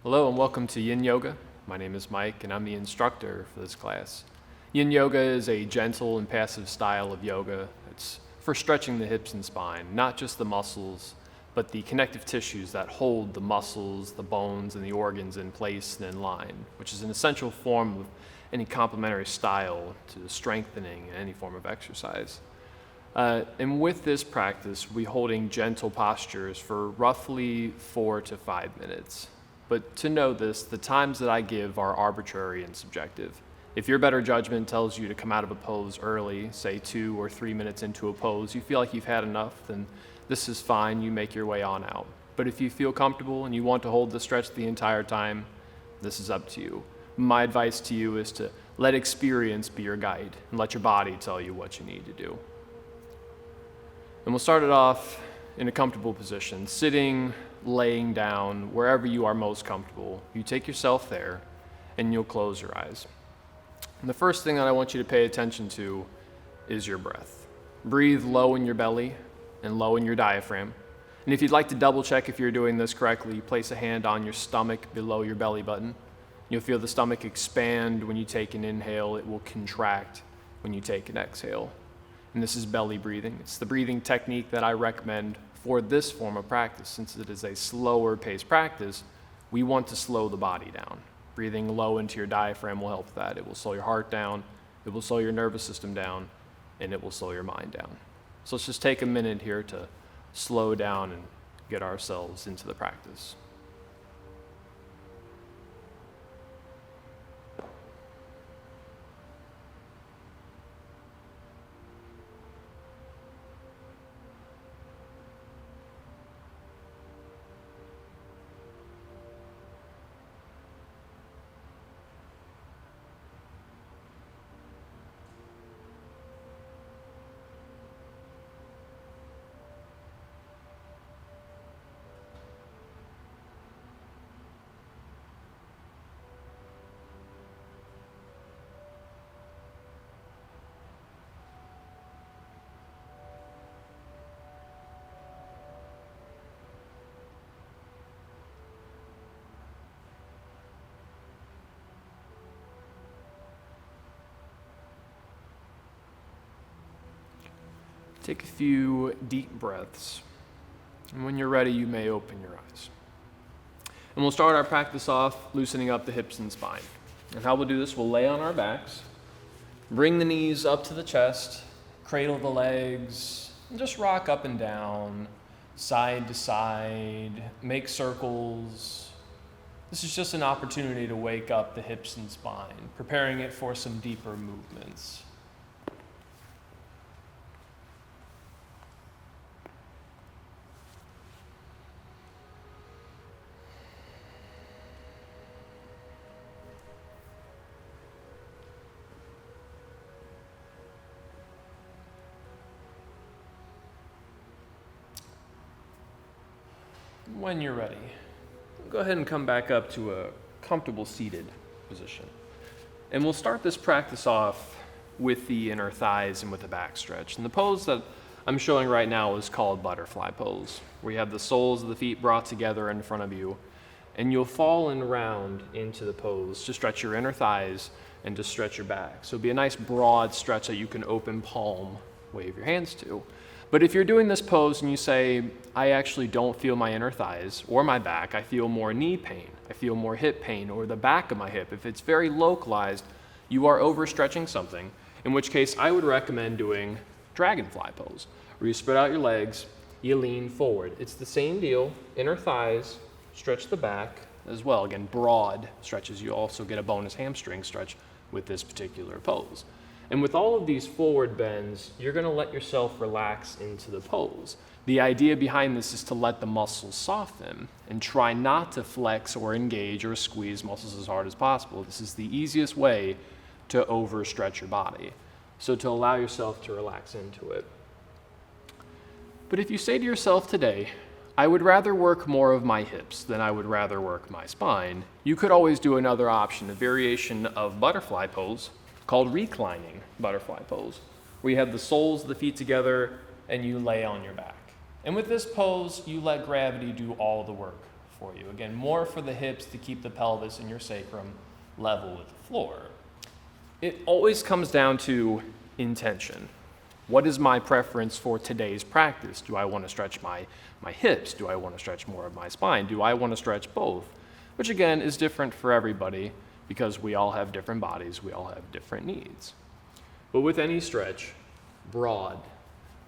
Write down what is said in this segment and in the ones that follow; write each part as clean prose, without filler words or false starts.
Hello and welcome to YIN Yoga. My name is Mike and I'm the instructor for this class. YIN Yoga is a gentle and passive style of yoga. It's for stretching the hips and spine, not just the muscles, but the connective tissues that hold the muscles, the bones, and the organs in place and in line, which is an essential form of any complementary style to strengthening in any form of exercise. And with this practice, we're holding gentle postures for roughly 4 to 5 minutes. But to know this, the times that I give are arbitrary and subjective. If your better judgment tells you to come out of a pose early, say 2 or 3 minutes into a pose, you feel like you've had enough, then this is fine, you make your way on out. But if you feel comfortable and you want to hold the stretch the entire time, this is up to you. My advice to you is to let experience be your guide and let your body tell you what you need to do. And we'll start it off in a comfortable position, sitting, laying down, wherever you are most comfortable. You take yourself there and you'll close your eyes. And the first thing that I want you to pay attention to is your breath. Breathe low in your belly and low in your diaphragm. And if you'd like to double check if you're doing this correctly, place a hand on your stomach below your belly button. You'll feel the stomach expand when you take an inhale. It will contract when you take an exhale. And this is belly breathing. It's the breathing technique that I recommend for this form of practice. Since it is a slower paced practice, we want to slow the body down. Breathing low into your diaphragm will help with that. It will slow your heart down, it will slow your nervous system down, and it will slow your mind down. So let's just take a minute here to slow down and get ourselves into the practice. Take a few deep breaths, and when you're ready, you may open your eyes. And we'll start our practice off loosening up the hips and spine. And how we'll do this, we'll lay on our backs, bring the knees up to the chest, cradle the legs, and just rock up and down, side to side, make circles. This is just an opportunity to wake up the hips and spine, preparing it for some deeper movements. When you're ready, go ahead and come back up to a comfortable seated position. And we'll start this practice off with the inner thighs and with the back stretch. And the pose that I'm showing right now is called butterfly pose, where you have the soles of the feet brought together in front of you, and you'll fall and round into the pose to stretch your inner thighs and to stretch your back. So it'll be a nice broad stretch that you can open palm, wave your hands to. But if you're doing this pose and you say, I actually don't feel my inner thighs or my back, I feel more knee pain, I feel more hip pain, or the back of my hip, if it's very localized, you are overstretching something, in which case I would recommend doing dragonfly pose, where you spread out your legs, you lean forward. It's the same deal, inner thighs, stretch the back as well. Again, broad stretches. You also get a bonus hamstring stretch with this particular pose. And with all of these forward bends, you're going to let yourself relax into the pose. The idea behind this is to let the muscles soften and try not to flex or engage or squeeze muscles as hard as possible. This is the easiest way to overstretch your body. So to allow yourself to relax into it. But if you say to yourself today, I would rather work more of my hips than I would rather work my spine, you could always do another option, a variation of butterfly pose, called reclining butterfly pose, where you have the soles of the feet together and you lay on your back. And with this pose, you let gravity do all the work for you. Again, more for the hips to keep the pelvis and your sacrum level with the floor. It always comes down to intention. What is my preference for today's practice? Do I want to stretch my hips? Do I want to stretch more of my spine? Do I want to stretch both? Which again is different for everybody because we all have different bodies, we all have different needs. But with any stretch, broad,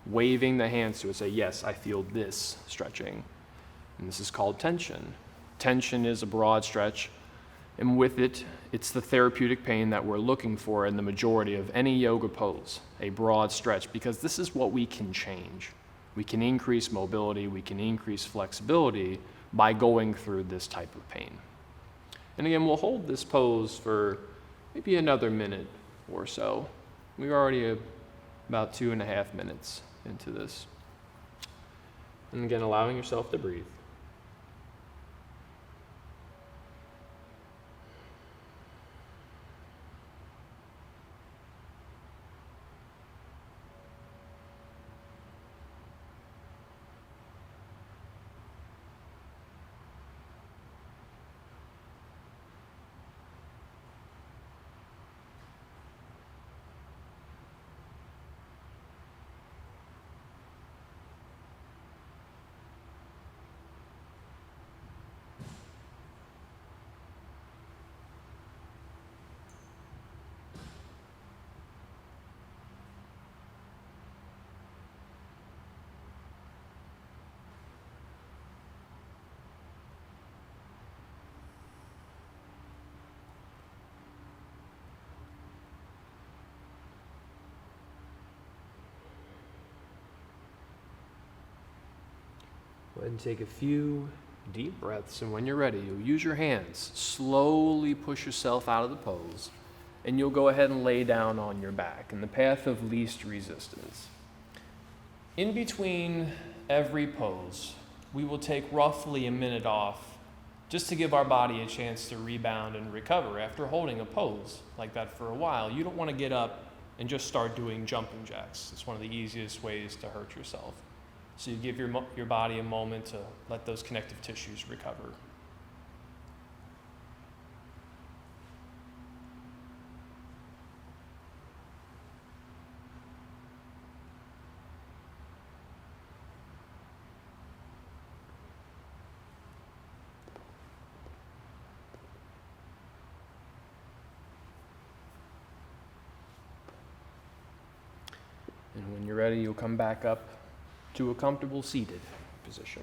waving the hands to it, say, yes, I feel this stretching. And this is called tension. Tension is a broad stretch, and with it, it's the therapeutic pain that we're looking for in the majority of any yoga pose, a broad stretch, because this is what we can change. We can increase mobility, we can increase flexibility by going through this type of pain. And again, we'll hold this pose for maybe another minute or so. We're already about 2.5 minutes into this. And again, allowing yourself to breathe. Go ahead and take a few deep breaths, and when you're ready, you'll use your hands. Slowly push yourself out of the pose, and you'll go ahead and lay down on your back in the path of least resistance. In between every pose, we will take roughly a minute off just to give our body a chance to rebound and recover after holding a pose like that for a while. You don't want to get up and just start doing jumping jacks. It's one of the easiest ways to hurt yourself. So you give your body a moment to let those connective tissues recover. And when you're ready, you'll come back up to a comfortable seated position.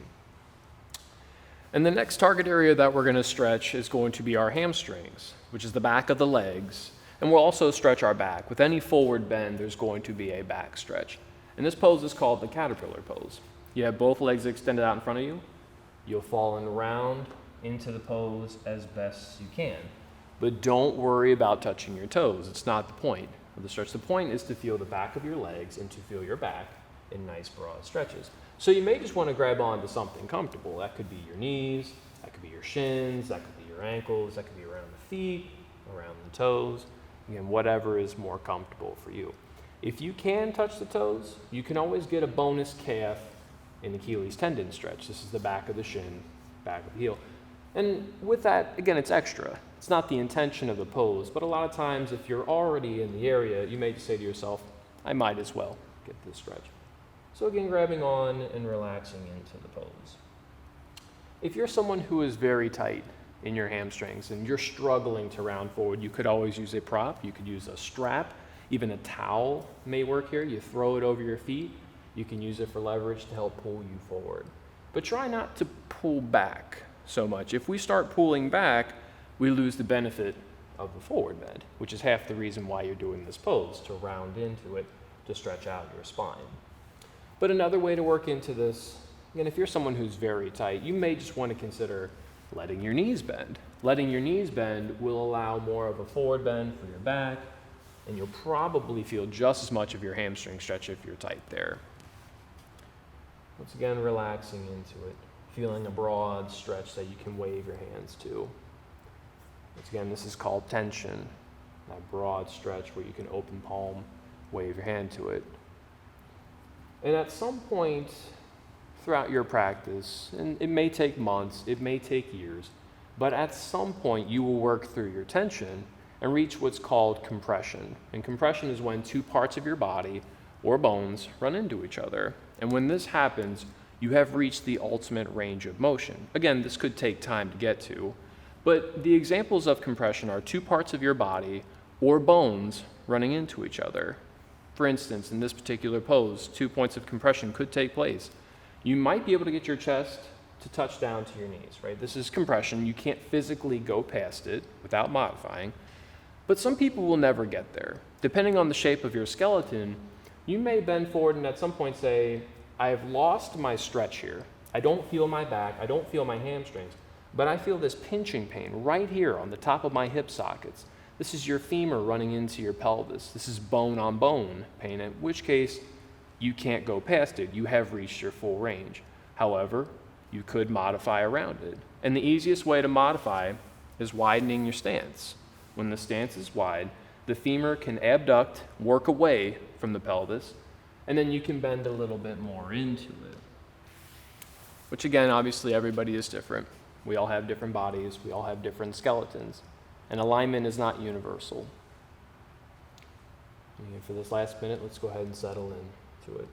And the next target area that we're going to stretch is going to be our hamstrings, which is the back of the legs. And we'll also stretch our back. With any forward bend, there's going to be a back stretch. And this pose is called the caterpillar pose. You have both legs extended out in front of you. You'll fall in round into the pose as best you can. But don't worry about touching your toes. It's not the point of the stretch. The point is to feel the back of your legs and to feel your back in nice broad stretches. So you may just want to grab onto something comfortable. That could be your knees, that could be your shins, that could be your ankles, that could be around the feet, around the toes. Again, whatever is more comfortable for you. If you can touch the toes, you can always get a bonus calf in Achilles tendon stretch. This is the back of the shin, back of the heel. And with that, again, it's extra. It's not the intention of the pose, but a lot of times if you're already in the area, you may just say to yourself, I might as well get this stretch. So again, grabbing on and relaxing into the pose. If you're someone who is very tight in your hamstrings and you're struggling to round forward, you could always use a prop. You could use a strap. Even a towel may work here. You throw it over your feet. You can use it for leverage to help pull you forward. But try not to pull back so much. If we start pulling back, we lose the benefit of the forward bend, which is half the reason why you're doing this pose, to round into it, to stretch out your spine. But another way to work into this, again, if you're someone who's very tight, you may just want to consider letting your knees bend. Letting your knees bend will allow more of a forward bend for your back, and you'll probably feel just as much of your hamstring stretch if you're tight there. Once again, relaxing into it, feeling a broad stretch that you can wave your hands to. Once again, this is called tension, that broad stretch where you can open palm, wave your hand to it. And at some point throughout your practice, and it may take months, it may take years, but at some point you will work through your tension and reach what's called compression. And compression is when two parts of your body or bones run into each other. And when this happens, you have reached the ultimate range of motion. Again, this could take time to get to, but the examples of compression are two parts of your body or bones running into each other. For instance, in this particular pose, 2 points of compression could take place. You might be able to get your chest to touch down to your knees, right? This is compression. You can't physically go past it without modifying, but some people will never get there. Depending on the shape of your skeleton, you may bend forward and at some point say, I have lost my stretch here. I don't feel my back, I don't feel my hamstrings, but I feel this pinching pain right here on the top of my hip sockets. This is your femur running into your pelvis. This is bone on bone pain, in which case you can't go past it. You have reached your full range. However, you could modify around it. And the easiest way to modify is widening your stance. When the stance is wide, the femur can abduct, work away from the pelvis, and then you can bend a little bit more into it. Which again, obviously everybody is different. We all have different bodies, we all have different skeletons, and alignment is not universal. And for this last minute, let's go ahead and settle into it.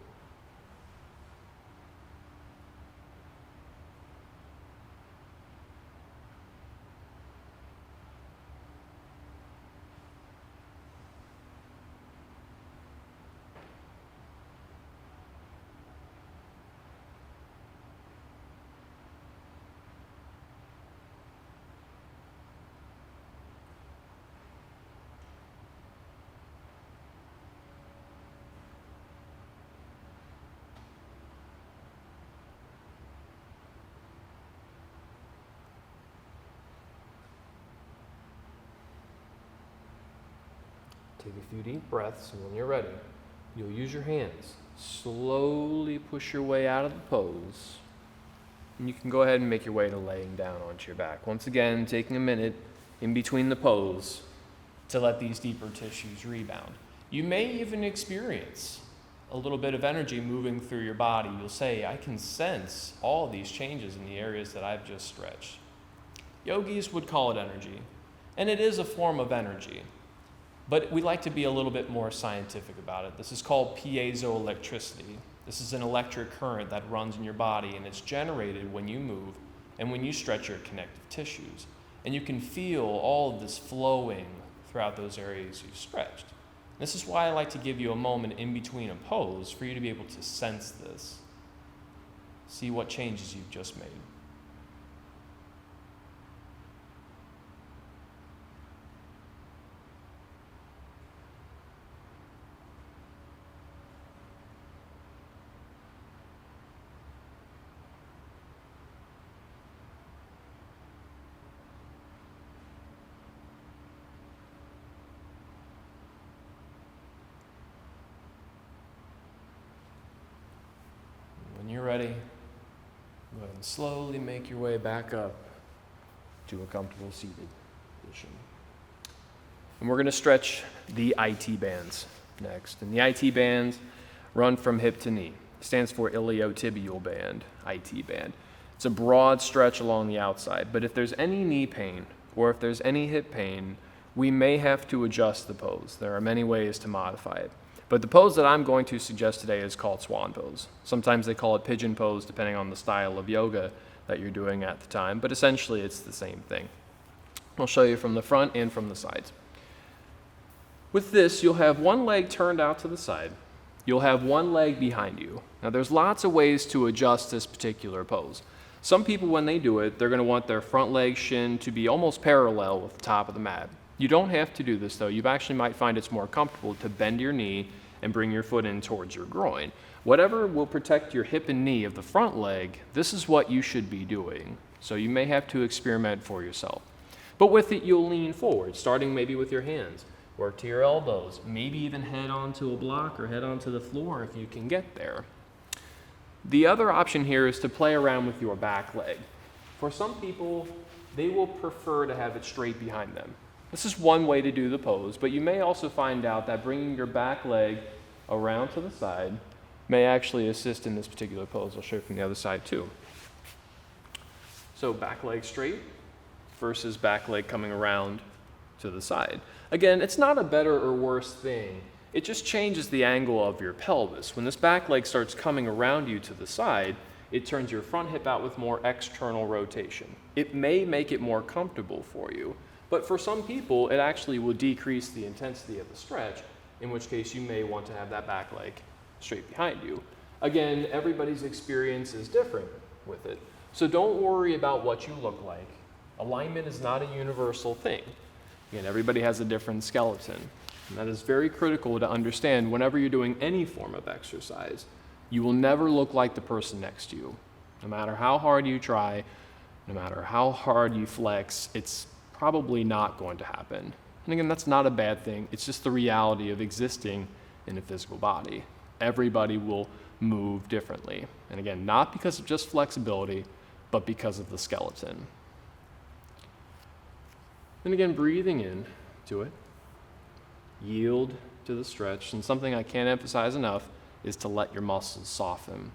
Take a few deep breaths, and when you're ready, you'll use your hands. Slowly push your way out of the pose. And you can go ahead and make your way to laying down onto your back. Once again, taking a minute in between the pose to let these deeper tissues rebound. You may even experience a little bit of energy moving through your body. You'll say, I can sense all these changes in the areas that I've just stretched. Yogis would call it energy, and it is a form of energy. But we like to be a little bit more scientific about it. This is called piezoelectricity. This is an electric current that runs in your body, and it's generated when you move and when you stretch your connective tissues. And you can feel all of this flowing throughout those areas you've stretched. This is why I like to give you a moment in between a pose for you to be able to sense this. See what changes you've just made. When you're ready, go ahead and slowly make your way back up to a comfortable seated position. And we're going to stretch the IT bands next. And the IT bands run from hip to knee. It stands for iliotibial band, IT band. It's a broad stretch along the outside, but if there's any knee pain or if there's any hip pain, we may have to adjust the pose. There are many ways to modify it. But the pose that I'm going to suggest today is called swan pose. Sometimes they call it pigeon pose depending on the style of yoga that you're doing at the time, but essentially it's the same thing. I'll show you from the front and from the sides. With this, you'll have one leg turned out to the side. You'll have one leg behind you. Now there's lots of ways to adjust this particular pose. Some people, when they do it, they're going to want their front leg shin to be almost parallel with the top of the mat. You don't have to do this though. You actually might find it's more comfortable to bend your knee and bring your foot in towards your groin. Whatever will protect your hip and knee of the front leg, this is what you should be doing. So you may have to experiment for yourself. But with it, you'll lean forward, starting maybe with your hands. Work to your elbows, maybe even head onto a block or head onto the floor if you can get there. The other option here is to play around with your back leg. For some people, they will prefer to have it straight behind them. This is one way to do the pose, but you may also find out that bringing your back leg around to the side may actually assist in this particular pose. I'll show you from the other side too. So back leg straight versus back leg coming around to the side. Again, it's not a better or worse thing. It just changes the angle of your pelvis. When this back leg starts coming around you to the side, it turns your front hip out with more external rotation. It may make it more comfortable for you, but for some people, it actually will decrease the intensity of the stretch, in which case you may want to have that back leg straight behind you. Again, everybody's experience is different with it, so don't worry about what you look like. Alignment is not a universal thing. Again, everybody has a different skeleton, and that is very critical to understand whenever you're doing any form of exercise. You will never look like the person next to you. No matter how hard you try, no matter how hard you flex, it's probably not going to happen. And again, that's not a bad thing. It's just the reality of existing in a physical body. Everybody will move differently. And again, not because of just flexibility, but because of the skeleton. And again, breathing in to it. Yield to the stretch. And something I can't emphasize enough is to let your muscles soften.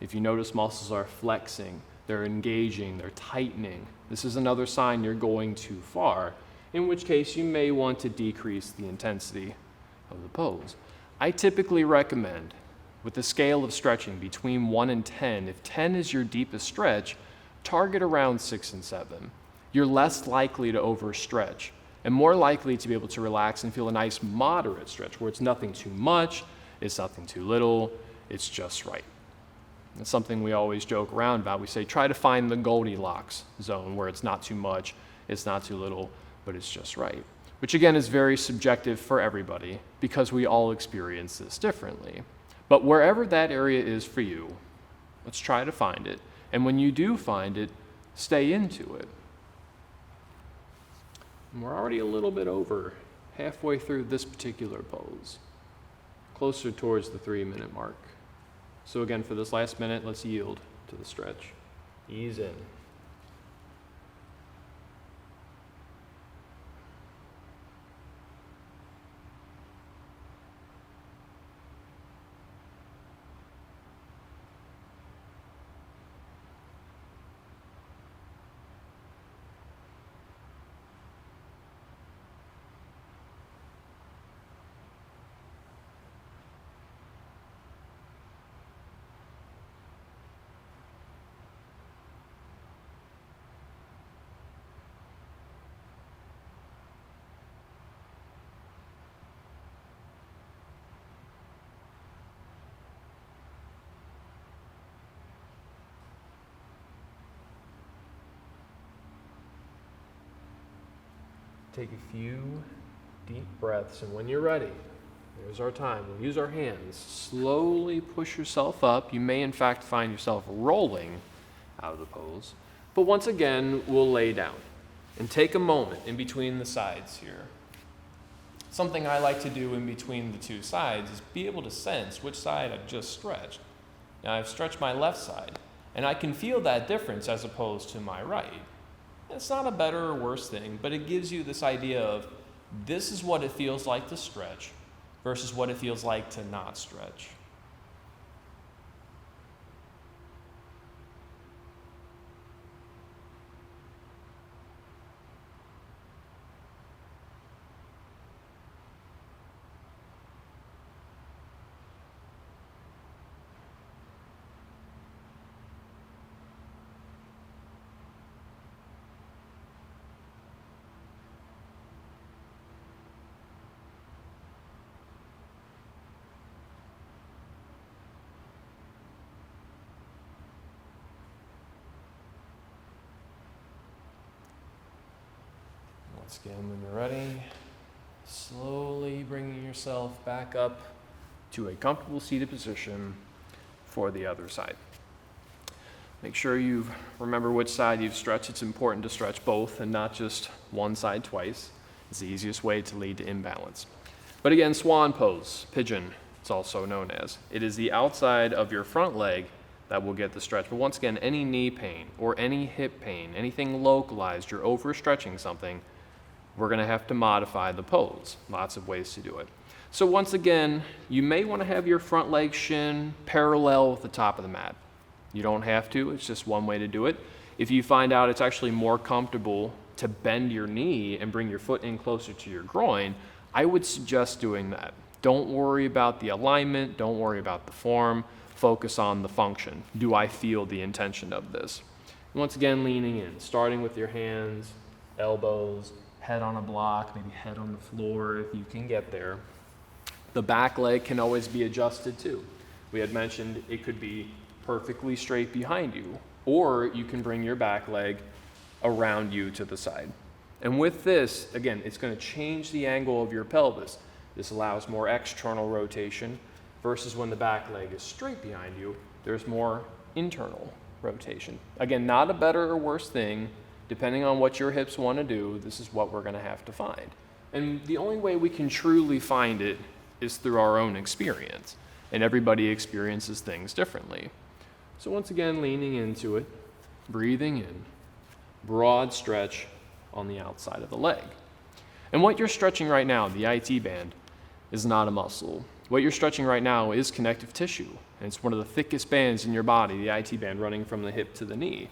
If you notice muscles are flexing, they're engaging, they're tightening, this is another sign you're going too far, in which case you may want to decrease the intensity of the pose. I typically recommend, with a scale of stretching between 1 and 10, if 10 is your deepest stretch, target around 6 and 7. You're less likely to overstretch and more likely to be able to relax and feel a nice moderate stretch where it's nothing too much, it's nothing too little, it's just right. It's something we always joke around about. We say try to find the Goldilocks zone where it's not too much, it's not too little, but it's just right. Which again is very subjective for everybody because we all experience this differently. But wherever that area is for you, let's try to find it. And when you do find it, stay into it. And we're already a little bit over halfway through this particular pose, closer towards the 3-minute mark. So again, for this last minute, let's yield to the stretch. Ease in. Take a few deep breaths, and when you're ready, there's our time. We'll use our hands. Slowly push yourself up. You may, in fact, find yourself rolling out of the pose. But once again, we'll lay down and take a moment in between the sides here. Something I like to do in between the two sides is be able to sense which side I've just stretched. Now, I've stretched my left side, and I can feel that difference as opposed to my right. It's not a better or worse thing, but it gives you this idea of this is what it feels like to stretch versus what it feels like to not stretch. Once again, when you're ready, slowly bringing yourself back up to a comfortable seated position for the other side. Make sure you remember which side you've stretched. It's important to stretch both and not just one side twice. It's the easiest way to lead to imbalance. But again, swan pose, pigeon, it's also known as. It is the outside of your front leg that will get the stretch. But once again, any knee pain or any hip pain, anything localized, you're overstretching something, we're going to have to modify the pose. Lots of ways to do it. So once again, you may want to have your front leg shin parallel with the top of the mat. You don't have to, it's just one way to do it. If you find out it's actually more comfortable to bend your knee and bring your foot in closer to your groin, I would suggest doing that. Don't worry about the alignment, don't worry about the form, focus on the function. Do I feel the intention of this? Once again, leaning in, starting with your hands, elbows, head on a block, maybe head on the floor if you can get there. The back leg can always be adjusted too. We had mentioned it could be perfectly straight behind you, or you can bring your back leg around you to the side. And with this, again, it's going to change the angle of your pelvis. This allows more external rotation versus when the back leg is straight behind you, there's more internal rotation. Again, not a better or worse thing. Depending on what your hips want to do, this is what we're going to have to find. And the only way we can truly find it is through our own experience. And everybody experiences things differently. So once again, leaning into it, breathing in, broad stretch on the outside of the leg. And what you're stretching right now, the IT band, is not a muscle. What you're stretching right now is connective tissue. And it's one of the thickest bands in your body, the IT band running from the hip to the knee.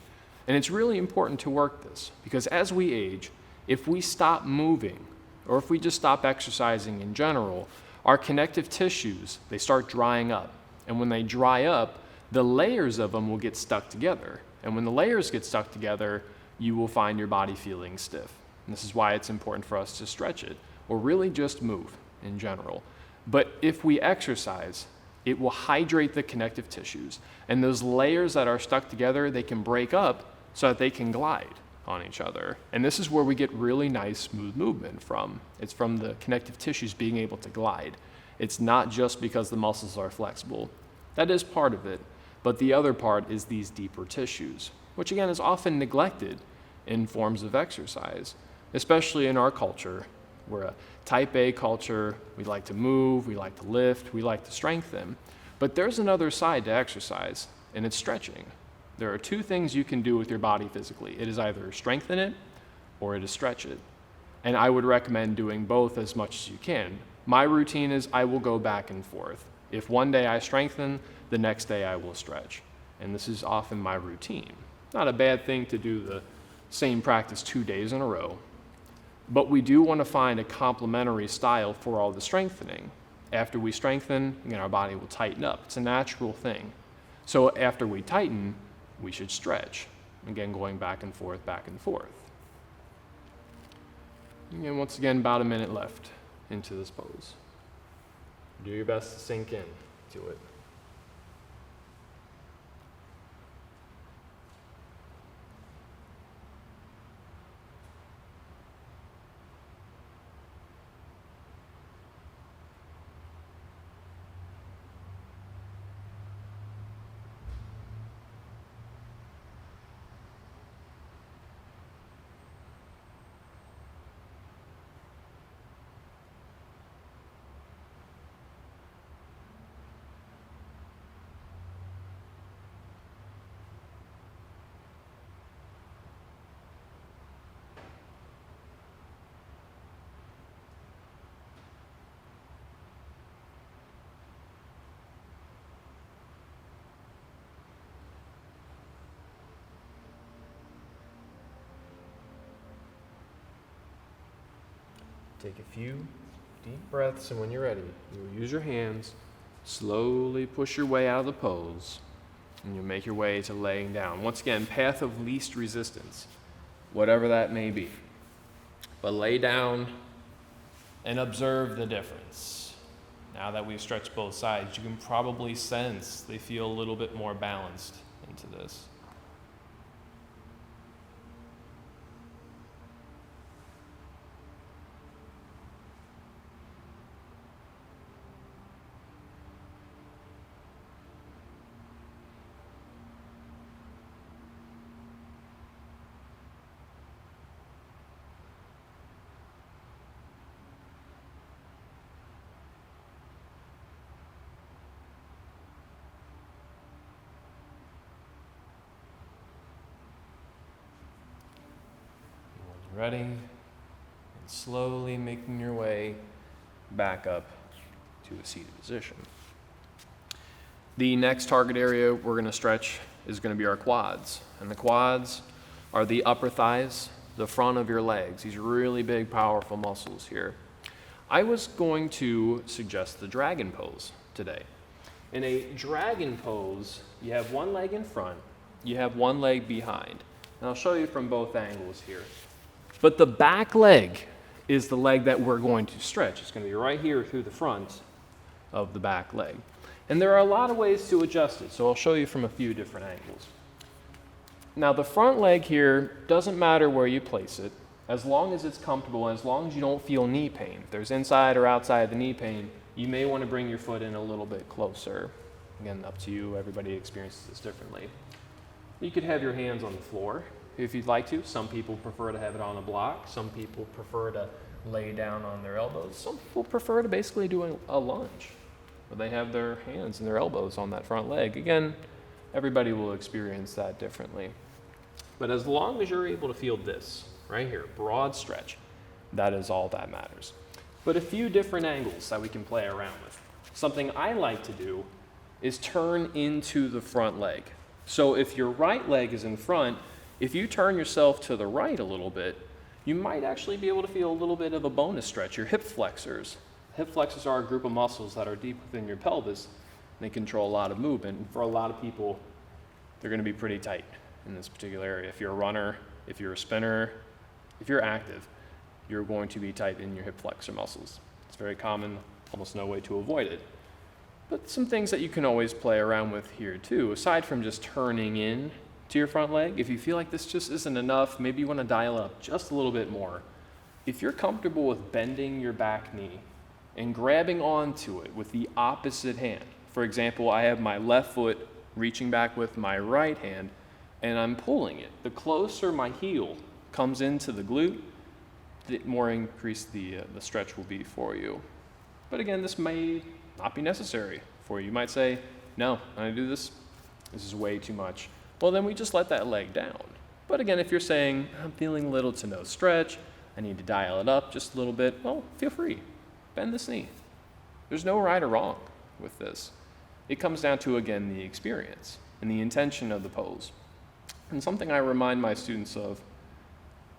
And it's really important to work this because as we age, if we stop moving or if we just stop exercising in general, our connective tissues, they start drying up. And when they dry up, the layers of them will get stuck together. And when the layers get stuck together, you will find your body feeling stiff. And this is why it's important for us to stretch it or really just move in general. But if we exercise, it will hydrate the connective tissues. And those layers that are stuck together, they can break up so that they can glide on each other. And this is where we get really nice, smooth movement from. It's from the connective tissues being able to glide. It's not just because the muscles are flexible. That is part of it. But the other part is these deeper tissues, which again is often neglected in forms of exercise, especially in our culture. We're a type A culture. We like to move, we like to lift, we like to strengthen. But there's another side to exercise, and it's stretching. There are two things you can do with your body physically. It is either strengthen it or it is stretch it. And I would recommend doing both as much as you can. My routine is I will go back and forth. If one day I strengthen, the next day I will stretch. And this is often my routine. Not a bad thing to do the same practice 2 days in a row. But we do want to find a complementary style for all the strengthening. After we strengthen, again, our body will tighten up. It's a natural thing. So after we tighten, we should stretch. Again, going back and forth, back and forth. And once again, about a minute left into this pose. Do your best to sink in to it. Take a few deep breaths, and when you're ready, you will use your hands, slowly push your way out of the pose, and you'll make your way to laying down. Once again, path of least resistance, whatever that may be. But lay down and observe the difference. Now that we've stretched both sides, you can probably sense they feel a little bit more balanced into this. Ready, and slowly making your way back up to a seated position. The next target area we're going to stretch is going to be our quads. And the quads are the upper thighs, the front of your legs. These really big, powerful muscles here. I was going to suggest the dragon pose today. In a dragon pose, you have one leg in front, you have one leg behind. And I'll show you from both angles here. But the back leg is the leg that we're going to stretch. It's going to be right here through the front of the back leg. And there are a lot of ways to adjust it, so I'll show you from a few different angles. Now the front leg here doesn't matter where you place it, as long as it's comfortable, as long as you don't feel knee pain. If there's inside or outside the knee pain, you may want to bring your foot in a little bit closer. Again, up to you, everybody experiences this differently. You could have your hands on the floor if you'd like to. Some people prefer to have it on a block. Some people prefer to lay down on their elbows. Some people prefer to basically do a lunge, where they have their hands and their elbows on that front leg. Again, everybody will experience that differently. But as long as you're able to feel this, right here, broad stretch, that is all that matters. But a few different angles that we can play around with. Something I like to do is turn into the front leg. So if your right leg is in front, if you turn yourself to the right a little bit, you might actually be able to feel a little bit of a bonus stretch, your hip flexors. Hip flexors are a group of muscles that are deep within your pelvis. They control a lot of movement. And for a lot of people, they're going to be pretty tight in this particular area. If you're a runner, if you're a spinner, if you're active, you're going to be tight in your hip flexor muscles. It's very common, almost no way to avoid it. But some things that you can always play around with here too, aside from just turning in to your front leg, if you feel like this just isn't enough, maybe you want to dial it up just a little bit more. If you're comfortable with bending your back knee and grabbing onto it with the opposite hand, for example, I have my left foot reaching back with my right hand and I'm pulling it. The closer my heel comes into the glute, the more increased the stretch will be for you. But again, this may not be necessary for you. You might say, no, when I do this, this is way too much. Well, then we just let that leg down. But again, if you're saying, I'm feeling little to no stretch, I need to dial it up just a little bit, well, feel free. Bend this knee. There's no right or wrong with this. It comes down to, again, the experience and the intention of the pose. And something I remind my students of,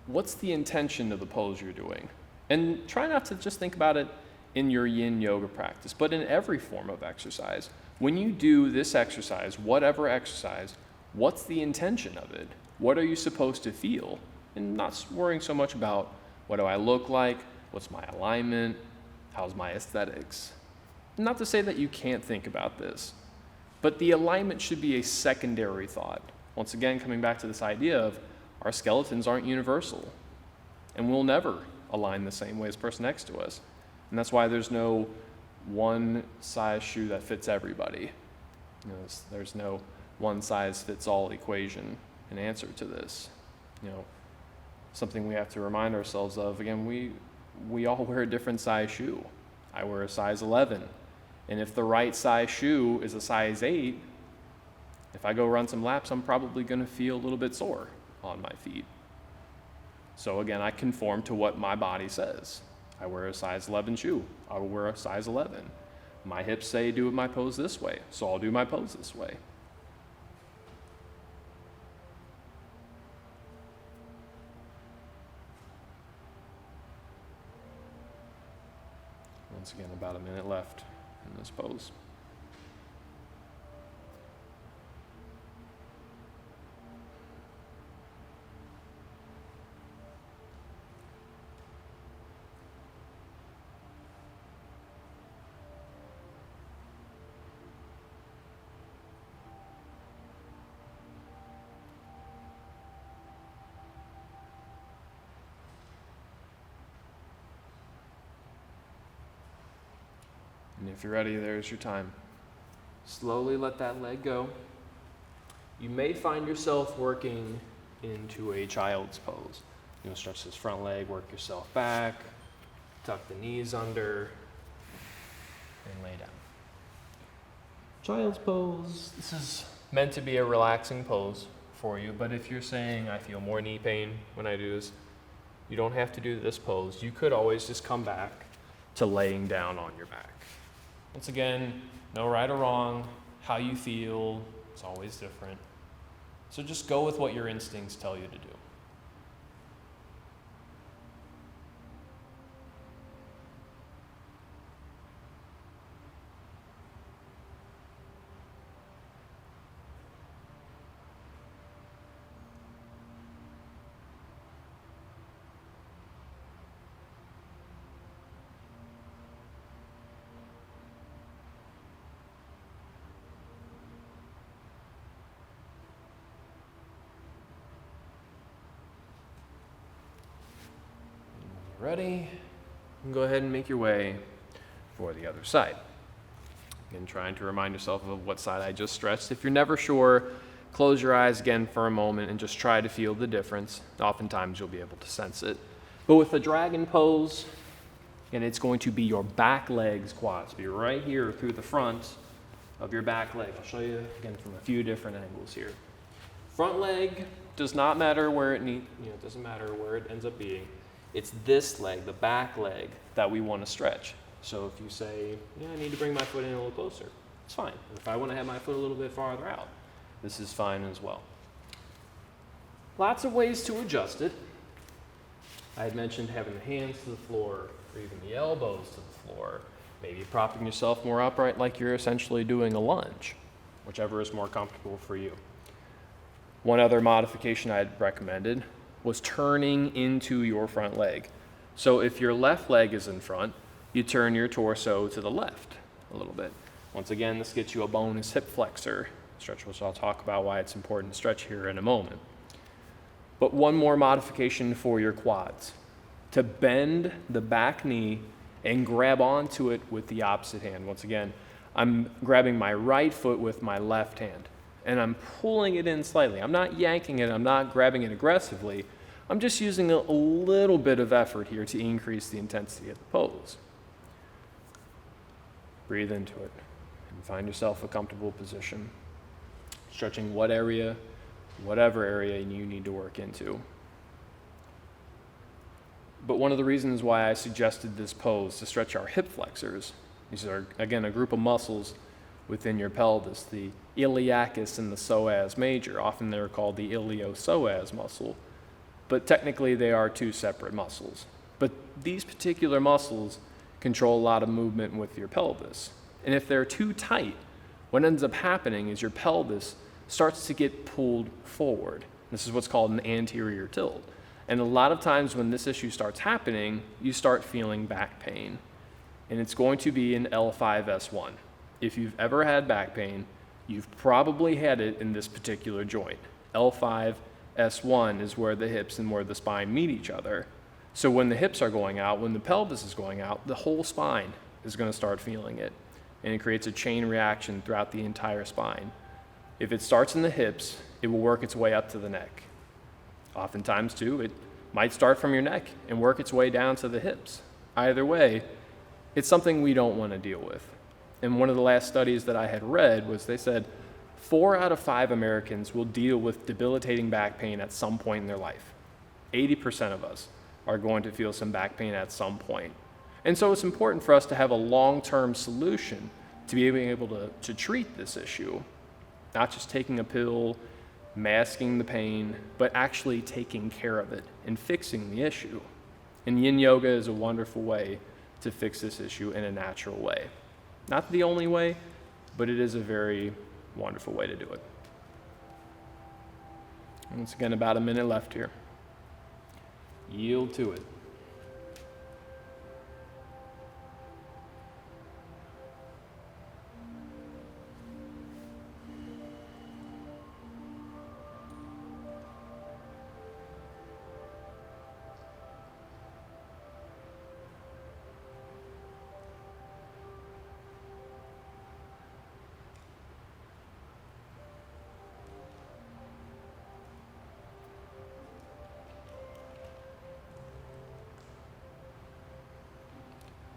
what's the intention of the pose you're doing? And try not to just think about it in your yin yoga practice, but in every form of exercise. When you do this exercise, whatever exercise, what's the intention of it? What are you supposed to feel? And not worrying so much about what do I look like, what's my alignment, how's my aesthetics. Not to say that you can't think about this, but the alignment should be a secondary thought. Once again, coming back to this idea of our skeletons aren't universal, and we'll never align the same way as the person next to us. And that's why there's no one size shoe that fits everybody. There's no one size fits all equation and answer to this. Something we have to remind ourselves of. Again, we all wear a different size shoe. I wear a size 11. And if the right size shoe is a size 8, if I go run some laps, I'm probably going to feel a little bit sore on my feet. So again, I conform to what my body says. I wear a size 11 shoe. I will wear a size 11. My hips say do my pose this way, so I'll do my pose this way. Once again, about a minute left in this pose. And if you're ready, there's your time. Slowly let that leg go. You may find yourself working into a child's pose. Stretch this front leg, work yourself back, tuck the knees under, and lay down. Child's pose. This is meant to be a relaxing pose for you, but if you're saying, I feel more knee pain when I do this, you don't have to do this pose. You could always just come back to laying down on your back. Once again, no right or wrong. How you feel is always different. So just go with what your instincts tell you to do. Ready? And go ahead and make your way for the other side. Again, trying to remind yourself of what side I just stretched. If you're never sure, close your eyes again for a moment and just try to feel the difference. Oftentimes you'll be able to sense it. But with the dragon pose, and it's going to be your back legs quads. Be right here through the front of your back leg. I'll show you again from a few different angles here. Front leg does not matter where it doesn't matter where it ends up being. It's this leg, the back leg, that we want to stretch. So if you say, I need to bring my foot in a little closer, it's fine. If I want to have my foot a little bit farther out, this is fine as well. Lots of ways to adjust it. I had mentioned having the hands to the floor, or even the elbows to the floor, maybe propping yourself more upright like you're essentially doing a lunge, whichever is more comfortable for you. One other modification I had recommended was turning into your front leg. So if your left leg is in front, you turn your torso to the left a little bit. Once again, this gets you a bonus hip flexor stretch, which I'll talk about why it's important to stretch here in a moment. But one more modification for your quads. To bend the back knee and grab onto it with the opposite hand. Once again, I'm grabbing my right foot with my left hand, and I'm pulling it in slightly. I'm not yanking it, I'm not grabbing it aggressively. I'm just using a little bit of effort here to increase the intensity of the pose. Breathe into it and find yourself a comfortable position. Stretching whatever area you need to work into. But one of the reasons why I suggested this pose to stretch our hip flexors, these are, again, a group of muscles within your pelvis, the iliacus and the psoas major. Often they're called the iliopsoas muscle, but technically they are two separate muscles. But these particular muscles control a lot of movement with your pelvis. And if they're too tight, what ends up happening is your pelvis starts to get pulled forward. This is what's called an anterior tilt. And a lot of times when this issue starts happening, you start feeling back pain. And it's going to be in L5-S1. If you've ever had back pain, you've probably had it in this particular joint. L5-S1 is where the hips and where the spine meet each other. So when the hips are going out, when the pelvis is going out, the whole spine is going to start feeling it. And it creates a chain reaction throughout the entire spine. If it starts in the hips, it will work its way up to the neck. Oftentimes, too, it might start from your neck and work its way down to the hips. Either way, it's something we don't want to deal with. And one of the last studies that I had read was they said 4 out of 5 Americans will deal with debilitating back pain at some point in their life. 80% of us are going to feel some back pain at some point. And so it's important for us to have a long-term solution to be able to treat this issue. Not just taking a pill, masking the pain, but actually taking care of it and fixing the issue. And Yin Yoga is a wonderful way to fix this issue in a natural way. Not the only way, but it is a very wonderful way to do it. Once again, about a minute left here. Yield to it.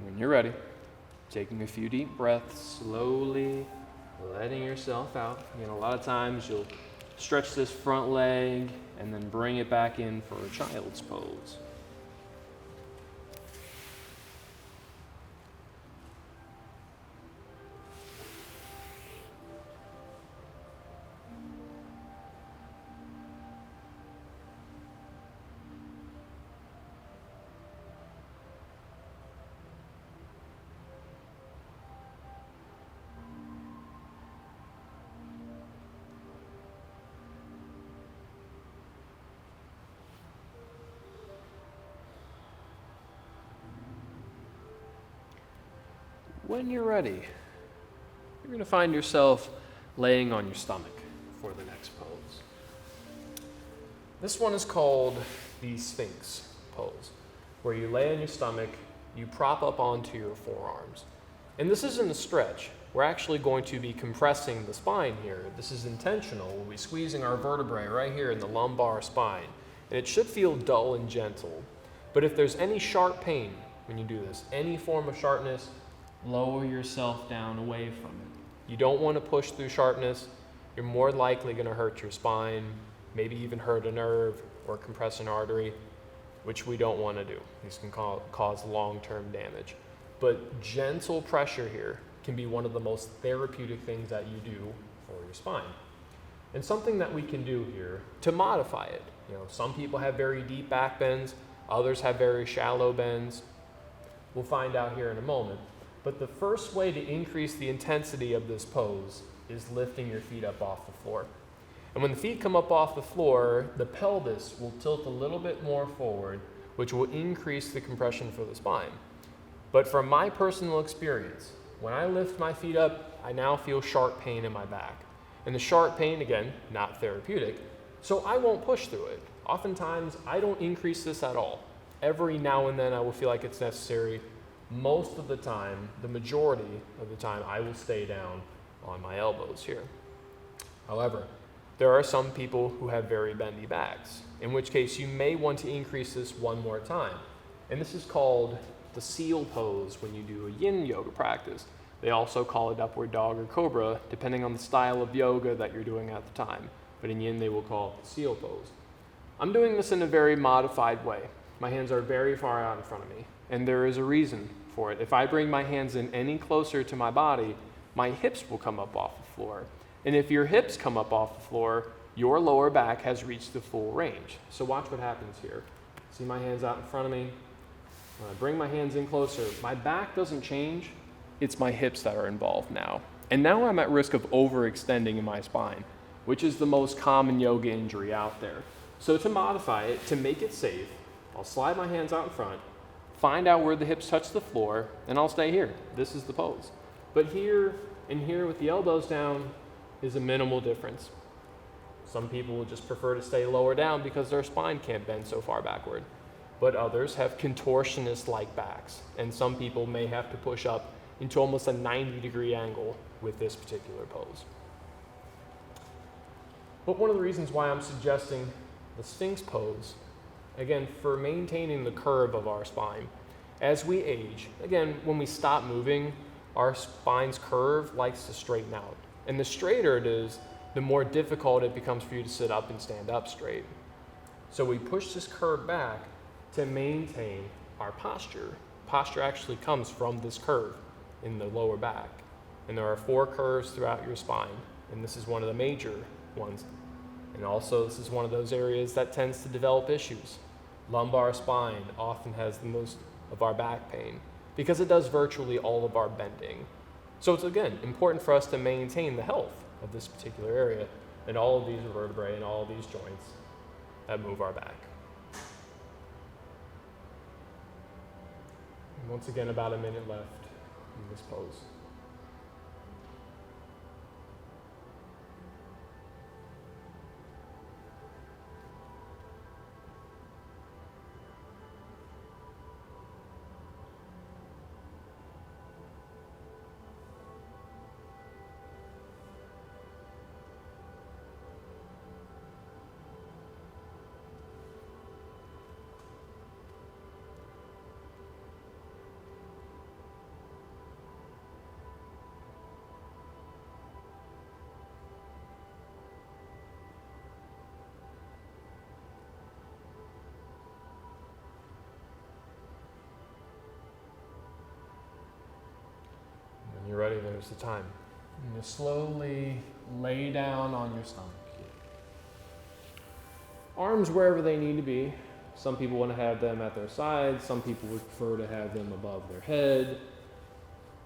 When you're ready, taking a few deep breaths, slowly letting yourself out. A lot of times you'll stretch this front leg and then bring it back in for a child's pose. when you're ready, you're going to find yourself laying on your stomach for the next pose. This one is called the Sphinx pose, where you lay on your stomach, you prop up onto your forearms. And this isn't a stretch. We're actually going to be compressing the spine here. This is intentional. We'll be squeezing our vertebrae right here in the lumbar spine. And it should feel dull and gentle. But if there's any sharp pain when you do this, any form of sharpness, lower yourself down away from it. You don't want to push through sharpness. You're more likely going to hurt your spine, maybe even hurt a nerve or compress an artery, which we don't want to do. These can cause long-term damage. But gentle pressure here can be one of the most therapeutic things that you do for your spine. And something that we can do here to modify it. Some people have very deep back bends, others have very shallow bends. We'll find out here in a moment. But the first way to increase the intensity of this pose is lifting your feet up off the floor. And when the feet come up off the floor, the pelvis will tilt a little bit more forward, which will increase the compression for the spine. But from my personal experience, when I lift my feet up, I now feel sharp pain in my back. And the sharp pain, again, not therapeutic, so I won't push through it. Oftentimes, I don't increase this at all. Every now and then, I will feel like it's necessary. Most of the time, the majority of the time, I will stay down on my elbows here. However, there are some people who have very bendy backs, in which case you may want to increase this one more time. And this is called the seal pose when you do a yin yoga practice. They also call it upward dog or cobra, depending on the style of yoga that you're doing at the time. But in yin, they will call it the seal pose. I'm doing this in a very modified way. My hands are very far out in front of me, and there is a reason for it. If I bring my hands in any closer to my body, my hips will come up off the floor. And if your hips come up off the floor, your lower back has reached the full range. So watch what happens here. See my hands out in front of me? When I bring my hands in closer, my back doesn't change, it's my hips that are involved now. And now I'm at risk of overextending in my spine, which is the most common yoga injury out there. So to modify it, to make it safe, I'll slide my hands out in front, find out where the hips touch the floor, and I'll stay here. This is the pose. But here and here with the elbows down is a minimal difference. Some people will just prefer to stay lower down because their spine can't bend so far backward. But others have contortionist-like backs, and some people may have to push up into almost a 90-degree angle with this particular pose. But one of the reasons why I'm suggesting the Sphinx pose, again, for maintaining the curve of our spine. As we age, again, when we stop moving, our spine's curve likes to straighten out. And the straighter it is, the more difficult it becomes for you to sit up and stand up straight. So we push this curve back to maintain our posture. Posture actually comes from this curve in the lower back. And there are 4 curves throughout your spine, and this is one of the major ones. And also, this is one of those areas that tends to develop issues. Lumbar spine often has the most of our back pain because it does virtually all of our bending. So it's, again, important for us to maintain the health of this particular area and all of these vertebrae and all of these joints that move our back. And once again, about a minute left in this pose. When you're ready, there's the time. And you slowly lay down on your stomach. Arms wherever they need to be. Some people want to have them at their sides. Some people would prefer to have them above their head.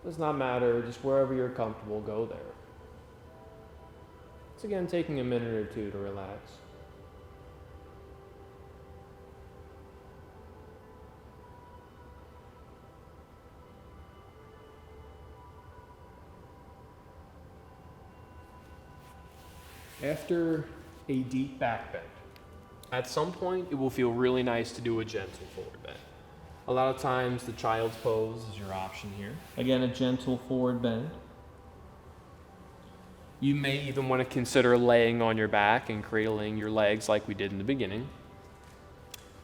Does not matter. Just wherever you're comfortable, go there. It's again taking a minute or two to relax. After a deep back bend, at some point it will feel really nice to do a gentle forward bend. A lot of times the child's pose is your option here. Again, a gentle forward bend. You may even want to consider laying on your back and cradling your legs like we did in the beginning.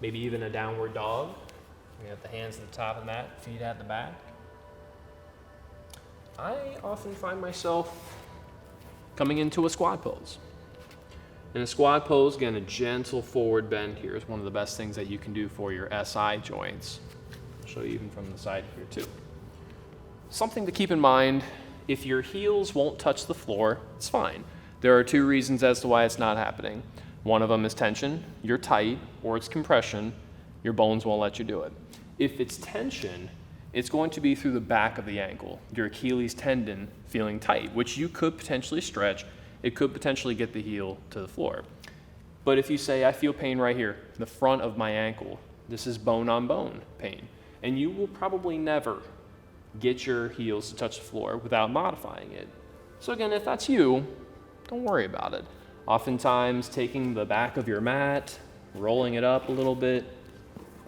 Maybe even a downward dog. We have the hands at the top of the mat, feet at the back. I often find myself coming into a squat pose. In a squat pose, again, a gentle forward bend here is one of the best things that you can do for your SI joints. I'll show you even from the side here too. Something to keep in mind, if your heels won't touch the floor, it's fine. There are two reasons as to why it's not happening. One of them is tension, you're tight, or it's compression, your bones won't let you do it. If it's tension, it's going to be through the back of the ankle, your Achilles tendon feeling tight, which you could potentially stretch. It could potentially get the heel to the floor. But if you say, I feel pain right here, the front of my ankle, this is bone on bone pain, and you will probably never get your heels to touch the floor without modifying it. So again, if that's you, don't worry about it. Oftentimes, taking the back of your mat, rolling it up a little bit,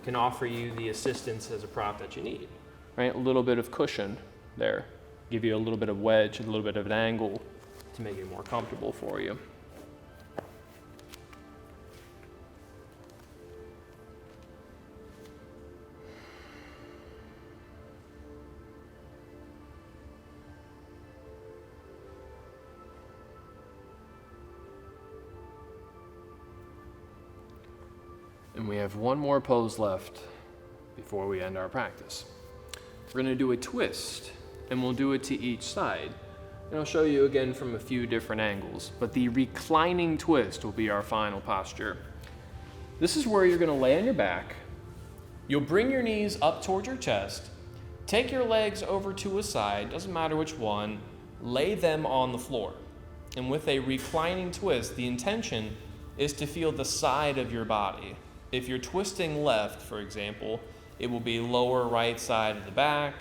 can offer you the assistance as a prop that you need, right? A little bit of cushion there, give you a little bit of wedge, a little bit of an angle to make it more comfortable for you. And we have one more pose left before we end our practice. We're going to do a twist, and we'll do it to each side. And I'll show you again from a few different angles, but the reclining twist will be our final posture. This is where you're going to lay on your back. You'll bring your knees up towards your chest, take your legs over to a side, doesn't matter which one, lay them on the floor. And with a reclining twist, the intention is to feel the side of your body. If you're twisting left, for example, it will be lower right side of the back,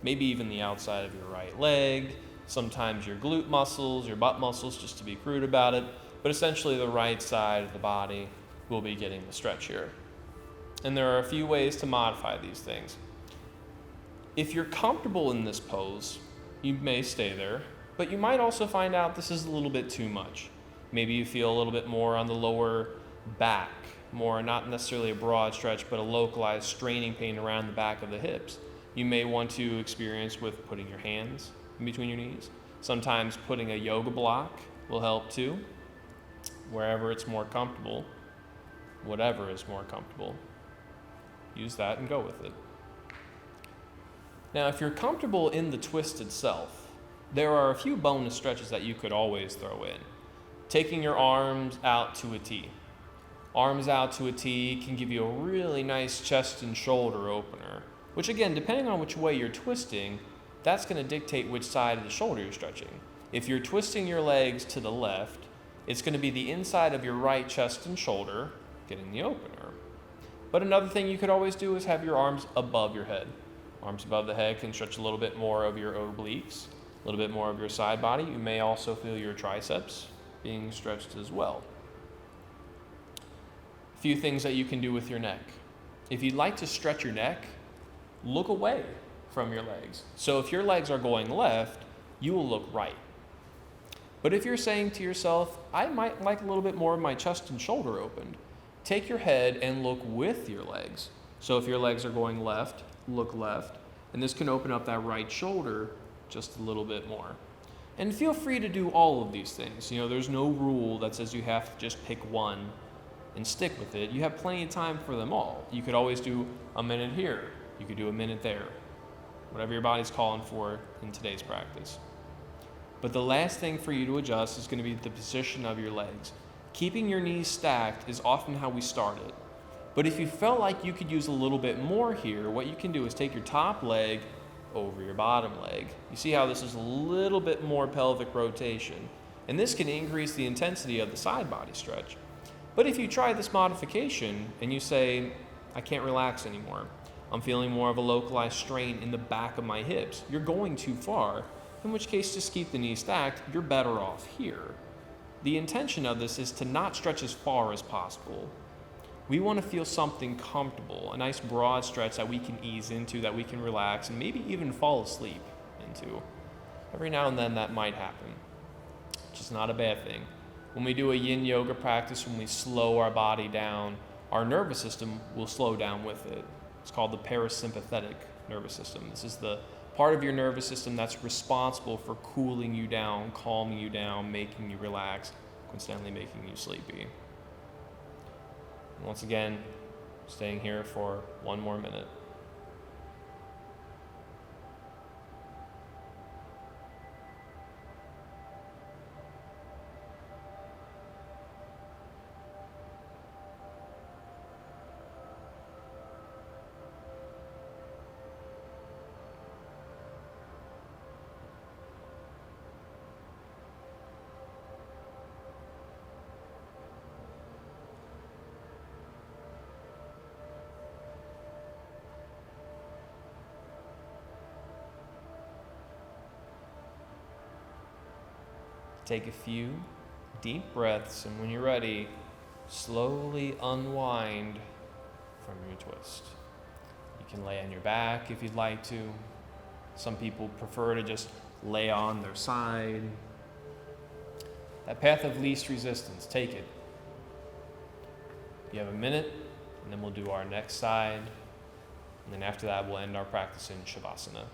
maybe even the outside of your right leg, sometimes your glute muscles, your butt muscles, just to be crude about it, but essentially the right side of the body will be getting the stretch here. And there are a few ways to modify these things. If you're comfortable in this pose, you may stay there, but you might also find out this is a little bit too much. Maybe you feel a little bit more on the lower back, more not necessarily a broad stretch, but a localized straining pain around the back of the hips. You may want to experience with putting your hands in between your knees. Sometimes putting a yoga block will help too, wherever it's more comfortable, whatever is more comfortable. Use that and go with it. Now, if you're comfortable in the twist itself, there are a few bonus stretches that you could always throw in. Taking your arms out to a T. Arms out to a T can give you a really nice chest and shoulder opener, which again, depending on which way you're twisting, that's going to dictate which side of the shoulder you're stretching. If you're twisting your legs to the left, it's going to be the inside of your right chest and shoulder getting the opener. But another thing you could always do is have your arms above your head. Arms above the head can stretch a little bit more of your obliques, a little bit more of your side body. You may also feel your triceps being stretched as well. A few things that you can do with your neck. If you'd like to stretch your neck, look away from your legs. So if your legs are going left, you will look right. But if you're saying to yourself, I might like a little bit more of my chest and shoulder opened, take your head and look with your legs. So if your legs are going left, look left. And this can open up that right shoulder just a little bit more. And feel free to do all of these things. You know, there's no rule that says you have to just pick one and stick with it. You have plenty of time for them all. You could always do a minute here. You could do a minute there. Whatever your body's calling for in today's practice. But the last thing for you to adjust is going to be the position of your legs. Keeping your knees stacked is often how we start it. But if you felt like you could use a little bit more here, what you can do is take your top leg over your bottom leg. You see how this is a little bit more pelvic rotation. And this can increase the intensity of the side body stretch. But if you try this modification and you say, I can't relax anymore, I'm feeling more of a localized strain in the back of my hips, you're going too far, in which case just keep the knees stacked, you're better off here. The intention of this is to not stretch as far as possible. We want to feel something comfortable, a nice broad stretch that we can ease into, that we can relax, and maybe even fall asleep into. Every now and then that might happen, which is not a bad thing. When we do a yin yoga practice, when we slow our body down, our nervous system will slow down with it. It's called the parasympathetic nervous system. This is the part of your nervous system that's responsible for cooling you down, calming you down, making you relax, coincidentally making you sleepy. And once again, staying here for one more minute. Take a few deep breaths, and when you're ready, slowly unwind from your twist. You can lay on your back if you'd like to. Some people prefer to just lay on their side. That path of least resistance, take it. You have a minute, and then we'll do our next side. And then after that, we'll end our practice in Shavasana.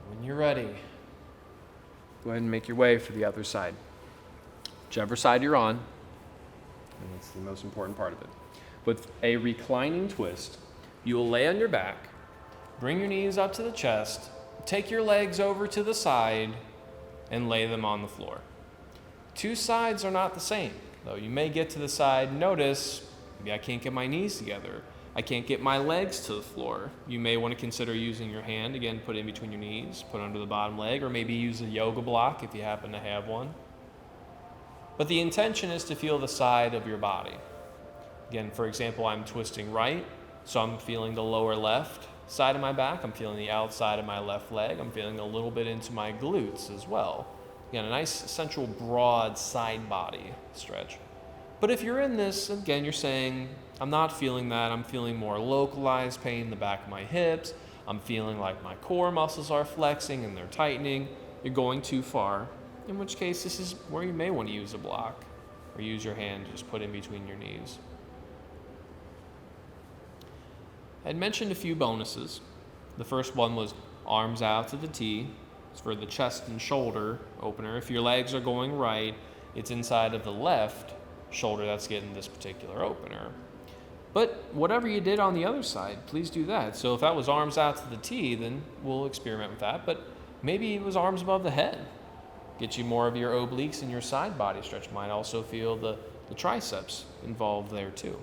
When you're ready, go ahead and make your way for the other side. Whichever side you're on, and that's the most important part of it. With a reclining twist, you will lay on your back, bring your knees up to the chest, take your legs over to the side, and lay them on the floor. Two sides are not the same, though. You may get to the side, notice, maybe I can't get my knees together. I can't get my legs to the floor. You may want to consider using your hand, again, put in between your knees, put under the bottom leg, or maybe use a yoga block if you happen to have one. But the intention is to feel the side of your body. Again, for example, I'm twisting right, so I'm feeling the lower left side of my back. I'm feeling the outside of my left leg. I'm feeling a little bit into my glutes as well. Again, a nice central broad side body stretch. But if you're in this, again, you're saying, I'm not feeling that. I'm feeling more localized pain in the back of my hips. I'm feeling like my core muscles are flexing and they're tightening. You're going too far, in which case this is where you may want to use a block or use your hand to just put in between your knees. I had mentioned a few bonuses. The first one was arms out to the T. It's for the chest and shoulder opener. If your legs are going right, it's inside of the left shoulder that's getting this particular opener. But whatever you did on the other side, please do that. So if that was arms out to the T, then we'll experiment with that. But maybe it was arms above the head. Get you more of your obliques and your side body stretch. Might also feel the triceps involved there too.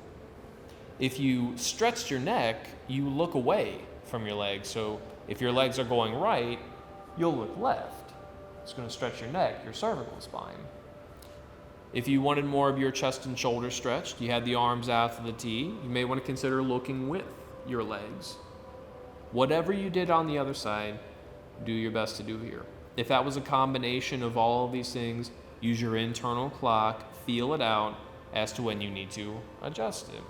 If you stretched your neck, you look away from your legs. So if your legs are going right, you'll look left. It's going to stretch your neck, your cervical spine. If you wanted more of your chest and shoulder stretched, you had the arms out to the T, you may want to consider looking with your legs. Whatever you did on the other side, do your best to do here. If that was a combination of all of these things, use your internal clock, feel it out as to when you need to adjust it.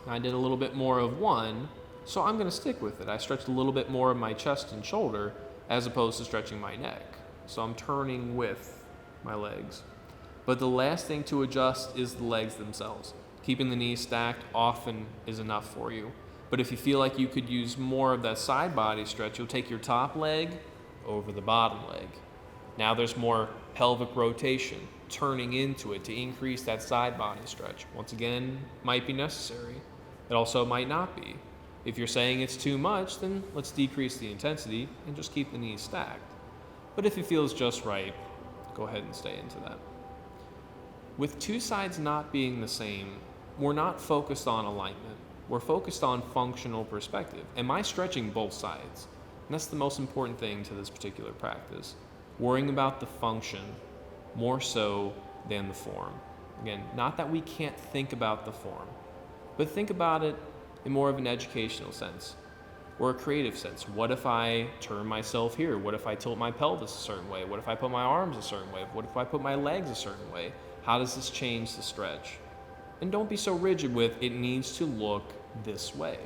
I did a little bit more of one, so I'm going to stick with it. I stretched a little bit more of my chest and shoulder as opposed to stretching my neck. So I'm turning with my legs. But the last thing to adjust is the legs themselves. Keeping the knees stacked often is enough for you. But if you feel like you could use more of that side body stretch, you'll take your top leg over the bottom leg. Now there's more pelvic rotation, turning into it to increase that side body stretch. Once again, might be necessary. It also might not be. If you're saying it's too much, then let's decrease the intensity and just keep the knees stacked. But if it feels just right, go ahead and stay into that. With two sides not being the same, we're not focused on alignment. We're focused on functional perspective. Am I stretching both sides? And that's the most important thing to this particular practice. Worrying about the function more so than the form. Again, not that we can't think about the form, but think about it in more of an educational sense or a creative sense. What if I turn myself here? What if I tilt my pelvis a certain way? What if I put my arms a certain way? What if I put my legs a certain way? How does this change the stretch? And don't be so rigid with it needs to look this way.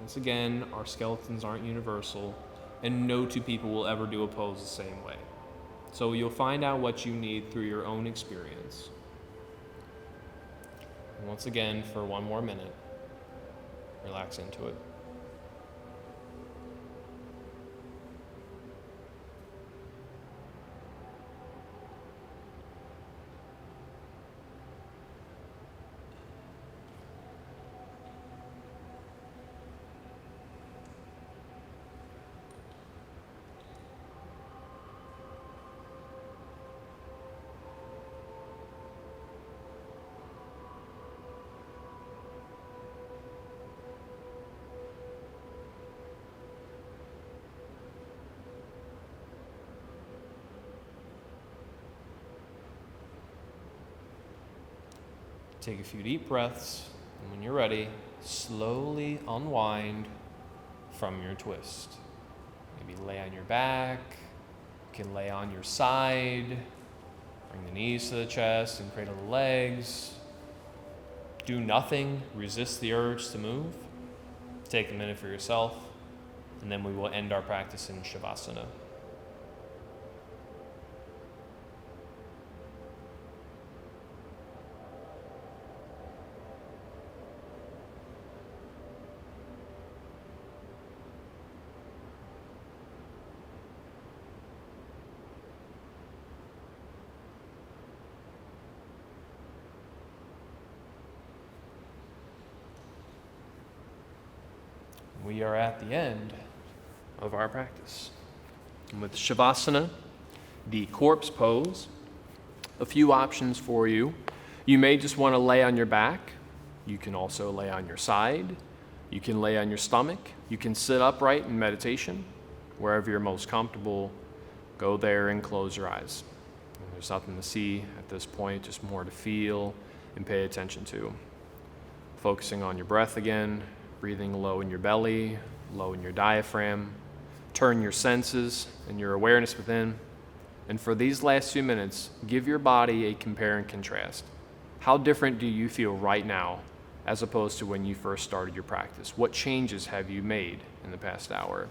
Once again, our skeletons aren't universal, and no two people will ever do a pose the same way. So you'll find out what you need through your own experience. And once again, for one more minute, relax into it. Take a few deep breaths, and when you're ready, slowly unwind from your twist. Maybe lay on your back, you can lay on your side, bring the knees to the chest and cradle the legs. Do nothing, resist the urge to move. Take a minute for yourself, and then we will end our practice in Shavasana. We are at the end of our practice. And with Shavasana, the corpse pose, a few options for you. You may just want to lay on your back. You can also lay on your side. You can lay on your stomach. You can sit upright in meditation. Wherever you're most comfortable, go there and close your eyes. And there's nothing to see at this point, just more to feel and pay attention to. Focusing on your breath again. Breathing low in your belly, low in your diaphragm. Turn your senses and your awareness within. And for these last few minutes, give your body a compare and contrast. How different do you feel right now as opposed to when you first started your practice? What changes have you made in the past hour?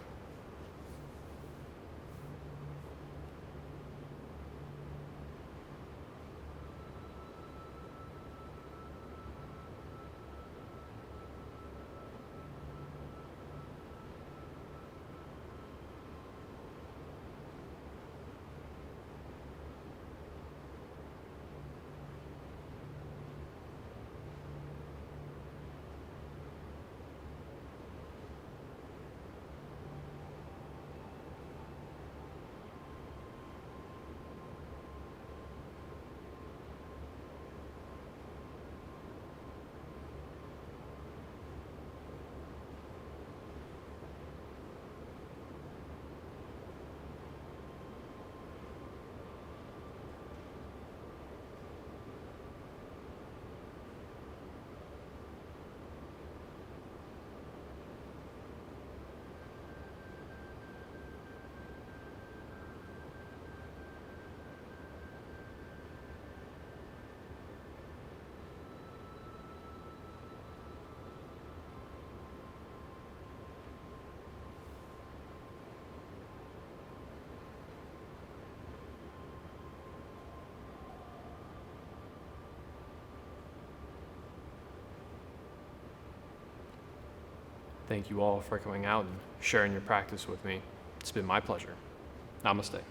Thank you all for coming out and sharing your practice with me. It's been my pleasure. Namaste.